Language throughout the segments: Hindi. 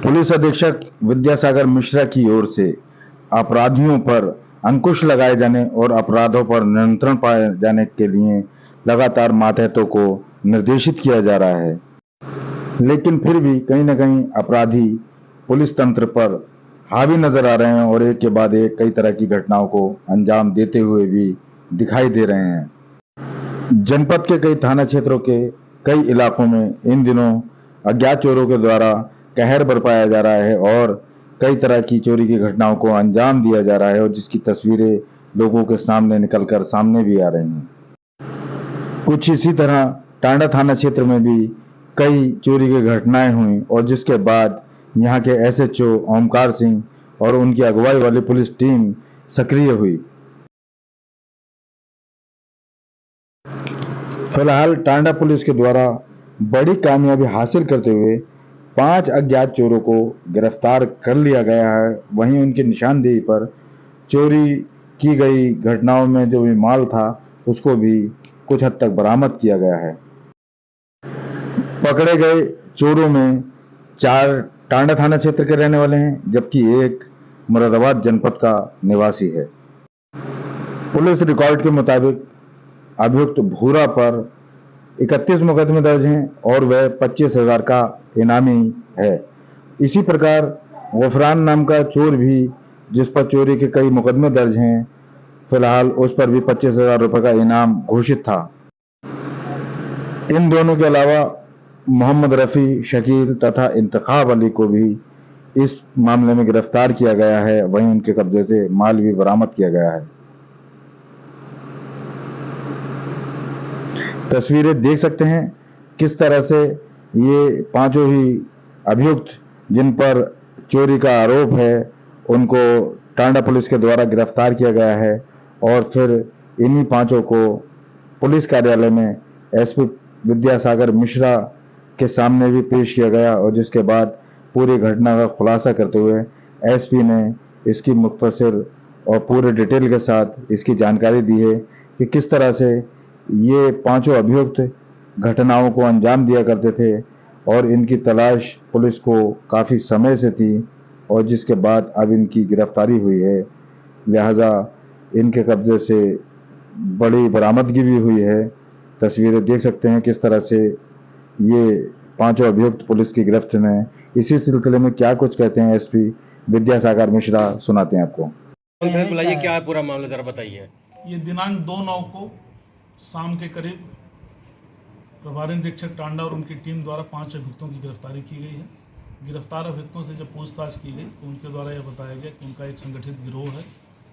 पुलिस अधीक्षक विद्यासागर मिश्रा की ओर से अपराधियों पर अंकुश लगाए जाने और अपराधों पर नियंत्रण पाए जाने के लिए लगातार मातहतों को निर्देशित किया जा रहा है, लेकिन फिर भी कहीं न कहीं अपराधी पुलिस तंत्र पर हावी नजर आ रहे हैं और एक के बाद एक कई तरह की घटनाओं को अंजाम देते हुए भी दिखाई दे रहे हैं। जनपद के कई थाना क्षेत्रों के कई इलाकों में इन दिनों अज्ञात चोरों के द्वारा कहर बरपाया जा रहा है और कई तरह की चोरी की घटनाओं को अंजाम दिया जा रहा है और जिसकी तस्वीरें लोगों के सामने निकलकर सामने भी आ रही हैं। कुछ इसी तरह टांडा थाना क्षेत्र में भी कई चोरी की घटनाएं हुई और जिसके बाद यहां के एसएचओ ओमकार सिंह और उनकी अगुवाई वाली पुलिस टीम सक्रिय हुई। फिलहाल टांडा पुलिस के द्वारा बड़ी कामयाबी हासिल करते हुए 5 अज्ञात चोरों को गिरफ्तार कर लिया गया है। वहीं उनकी निशानदेही पर चोरी की गई घटनाओं में जो भी माल था उसको भी कुछ हद तक बरामद किया गया है। पकड़े गए चोरों में 4 टांडा थाना क्षेत्र के रहने वाले हैं, जबकि एक मुरादाबाद जनपद का निवासी है। पुलिस रिकॉर्ड के मुताबिक अभियुक्त भूरा पर 31 मुकदमे दर्ज हैं और वह 25,000 का इनामी है। इसी प्रकार गफरान नाम का चोर भी, जिस पर चोरी के कई मुकदमे दर्ज हैं, फिलहाल उस पर भी 25,000 रुपए का इनाम घोषित था। इन दोनों के अलावा मोहम्मद रफी, शकील तथा इंतखाब अली को भी इस मामले में गिरफ्तार किया गया है। वहीं उनके कब्जे से माल भी बरामद किया गया है। तस्वीरें देख सकते हैं किस तरह से ये पांचों ही अभियुक्त जिन पर चोरी का आरोप है उनको टांडा पुलिस के द्वारा गिरफ्तार किया गया है और फिर इन्हीं पांचों को पुलिस कार्यालय में एसपी विद्यासागर मिश्रा के सामने भी पेश किया गया और जिसके बाद पूरी घटना का खुलासा करते हुए एसपी ने इसकी मुख्तसर और पूरे डिटेल के साथ इसकी जानकारी दी है कि किस तरह से ये पांचों अभियुक्त घटनाओं को अंजाम दिया करते थे और इनकी तलाश पुलिस को काफ़ी समय से थी और जिसके बाद अब इनकी गिरफ्तारी हुई है। लिहाजा इनके कब्जे से बड़ी बरामदगी भी हुई है। तस्वीरें देख सकते हैं किस तरह से ये पांचों अभियुक्त पुलिस की गिरफ्त में। इसी सिलसिले में क्या कुछ कहते हैं एसपी विद्यासागर मिश्रा, सुनाते हैं आपको। बुलाइए, क्या है पूरा मामला जरा बताइए। ये दिनांक 2/9 को शाम के करीब प्रभारी निरीक्षक टांडा और उनकी टीम द्वारा 5 अभियुक्तों की गिरफ्तारी की गई है। गिरफ्तार अभियुक्तों से जब पूछताछ की गई तो उनके द्वारा यह बताया गया कि उनका एक संगठित गिरोह है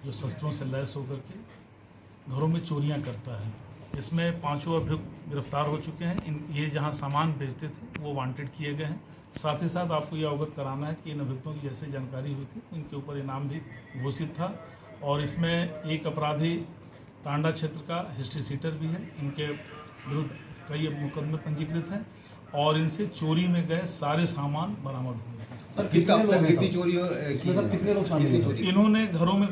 जो शस्त्रों से लैस होकर के घरों में चोरियां करता है। इसमें 5 अभियुक्त गिरफ्तार हो चुके हैं। ये जहां सामान बेचते थे वो वांटेड किए गए हैं। साथ ही साथ आपको यह अवगत कराना है कि इन अभियुक्तों की जैसे जानकारी हुई थी इनके ऊपर इनाम भी घोषित था और इसमें एक अपराधी टांडा क्षेत्र का हिस्ट्री सीटर भी है। इनके विरुद्ध कई मुकदमे पंजीकृत हैं और इनसे चोरी में गए सारे सामान बरामद हुए हैं। सर कितनी चोरी कितने लोग शामिल हैं? इन्होंने घरों में,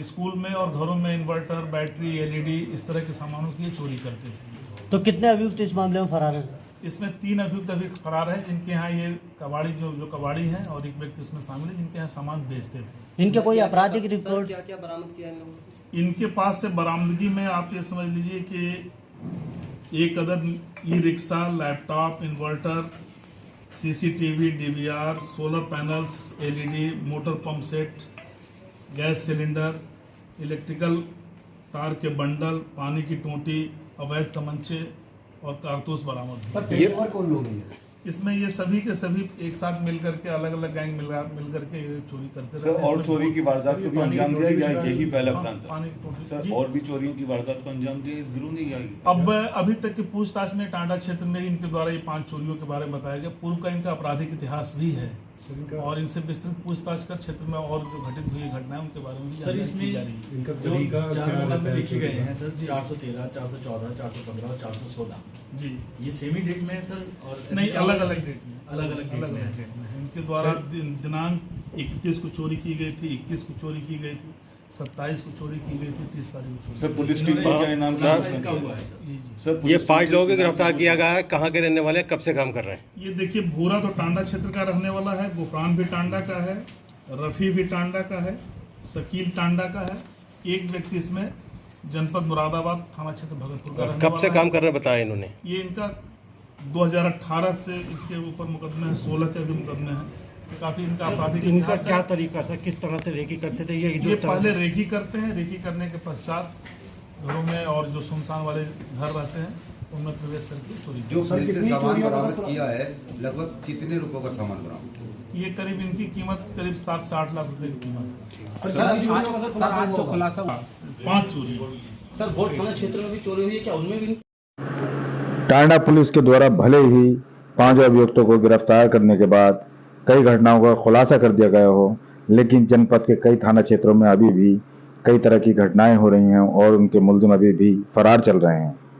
स्कूल में और घरों में इन्वर्टर, बैटरी, एलईडी इस तरह के सामानों की चोरी करते थे। तो कितने अभियुक्त इस मामले में फरार हैं? इसमें 3 अभियुक्त अभी फरार है जिनके यहाँ ये कबाड़ी जो कबाड़ी है और एक व्यक्ति इसमें शामिल है जिनके यहाँ सामान बेचते थे। इनके कोई आपराधिक रिकॉर्ड? क्या बरामद किया इन लोगों से? इनके पास से बरामदगी में आप ये समझ लीजिए कि 1 अदद e rickshaw, laptop, inverter, CCTV, DVR, solar panels, LED, motor pump set, gas cylinder, electrical तार के बंडल, पानी की टोंटी, अवैध तमंचे और कारतूस बरामद हुए। ये और कौन लोग हैं? इसमें ये सभी के सभी एक साथ मिलकर के अलग अलग गैंग मिलकर के चोरी करते सर, और चोरी की वारदात को भी अंजाम दिया या यही पहला प्लान था? सर, और भी चोरी की वारदात को अंजाम दिया इस गिरोह ने या? अब अभी तक की पूछताछ में टांडा क्षेत्र में इनके द्वारा ये 5 चोरियों के बारे में बताया गया। पूर्व का इनका आपराधिक इतिहास भी है और इनसे विस्तृत पूछताछ कर क्षेत्र में और जो घटित हुई घटनाएं उनके बारे में भी सर इसमें जो 4 मुकदमे लिखे गए हैं सर, 413, 414, 415 और 416 जी, ये सेमी डेट में है सर? और नहीं, अलग अलग डेट में, अलग अलग डेट में है। इनके द्वारा दिनांक 31 को चोरी की गई थी, 21 को चोरी की गई थी, 27 को चोरी की गई थी, 30 तारीख को सर चोरी पुलिस टीम का क्या इनाम सर, इसका हुआ है सर। जी जी। सर ये पुलिस 5 लोगों को गिरफ्तार किया गया है, कहाँ के रहने वाले हैं, कब से काम कर रहे हैं? ये देखिए, भूरा तो टांडा क्षेत्र का रहने वाला है, गुफरान भी टांडा का है, रफ़ी भी टांडा का है, शकील टांडा का है, एक व्यक्ति इसमें जनपद मुरादाबाद थाना क्षेत्र भगतपुर का रहने कब से वाला काम है। कर रहे हैं बताया इन्होंने? ये इनका 2018 से इसके ऊपर मुकदमे हैं, 16 के भी मुकदमे हैं, तो काफी इनका आपराधिक इनका इतिहास क्या है। तरीका था, किस तरह से रेकी करते थे? ये पहले रेकी करते हैं, रेकी करने के पश्चात घरों में और जो सुनसान वाले घर रहते हैं उनमें प्रवेश करके चोरी जो पुलिस ने सामान बरामद किया है, लगभग कितने रुपयों का सामान बरामद किया? ये करीब इनकी कीमत करीब 7 से 8 लाख रुपए की कीमत है। सर आज तो खुलासा हुआ 5 चोरी। सर भोट थाना क्षेत्र में भी चोरी हुई है क्या, उनमें भी? टांडा पुलिस के द्वारा भले ही 5 अभियुक्तों को गिरफ्तार करने के बाद कई घटनाओं का खुलासा कर दिया गया हो, लेकिन जनपद के कई थाना क्षेत्रों में अभी भी कई तरह की घटनाएं हो रही हैं और उनके मुलजिम अभी भी फरार चल रहे हैं।